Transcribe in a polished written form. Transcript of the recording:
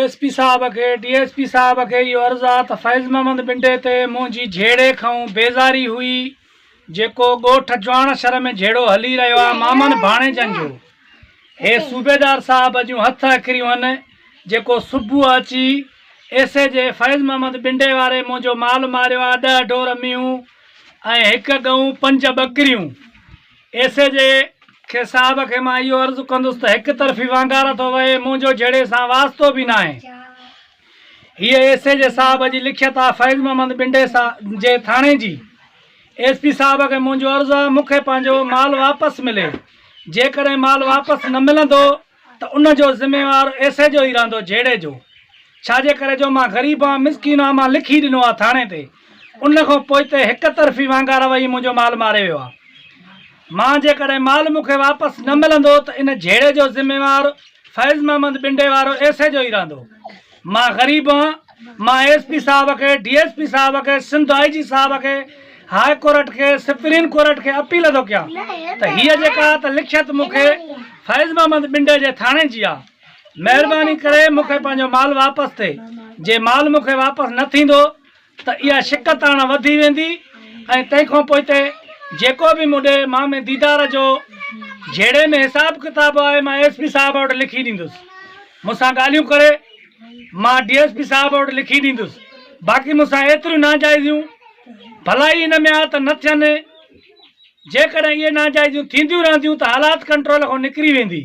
SP साहब के DSP साहब के इहो अर्ज़ु आहे त फैज़ मोहम्मद बिंडे ते मुंहिंजी झेड़े खां बेज़ारी हुई जेको ॻोठ जुआण शहर में झेड़ो हली रहियो आहे मामन भाणेजनि जो। हे सूबेदार साहब जूं हथ अखरियूं आहिनि जेको सुबुह अची एसे जे फैज़ मोहम्मद बिंडे वारे मुंहिंजो माल मारियो आहे 10 ढोर मियूं ऐं 1 गऊं 5 बकरियूं। एसे जे के साहब के मां इहो अर्ज़ु कंदुसि त हिकु तरफ़ी वांगार थो वहे, मुंहिंजो जहिड़े सां वास्तो बि न आहे। हीअ एसे जे साहब जी लिखियत आहे फैज़ मोहम्मद बिंडे जे थाणे जी। एसपी साहब के मुंहिंजो अर्ज़ु आहे मूंखे पंहिंजो माल वापसि मिले। जेकॾहिं माल वापसि न मिलंदो त उन जो ज़िम्मेवार एसे जो ई रहंदो, झेड़े जो। छाजे करे जो मां ग़रीब आहियां, मिसकीन आहियां, मां लिखी ॾिनो आहे थाणे ते। उन खां पोइ ते हिकु तरफ़ी वांगार वही मुंहिंजो माल मारे वियो आहे। मां जेकॾहिं माल मूंखे वापसि न मिलंदो त इन झेड़े जो ज़िम्मेवार फैज़ मोहम्मद बिंडे वारो एसे जो ई रहंदो। मां ग़रीब आहियां, मां एसपी साहब के डीएसपी साहब के सिंध आईजी साहब के हाई कोर्ट के सुप्रीम कोर्ट के अपील थो कयां त हीअ जेका त लिखियत मूंखे फैज़ मोहम्मद बिंडे जे थाणे जी आहे। महिरबानी करे मूंखे पंहिंजो माल वापसि थिए। जे माल मूंखे वापसि न थींदो त इहा शिकत हाणे वधी वेंदी ऐं तंहिंखां पोइ ते जेको बि मुंहिंजे मां में दीदार जो झेड़े में हिसाब किताब आहे मां एसपी साहब वटि लिखी ॾींदुसि। मूंसां ॻाल्हियूं करे मां डीएसपी साहब वटि लिखी ॾींदुसि। बाक़ी मूंसां एतिरियूं नाजाइज़ियूं भलाई इन में आहे त न थियनि। जेकॾहिं इहे नाजाइज़ियूं थींदियूं रहंदियूं त हालात कंट्रोल खां निकिरी वेंदी।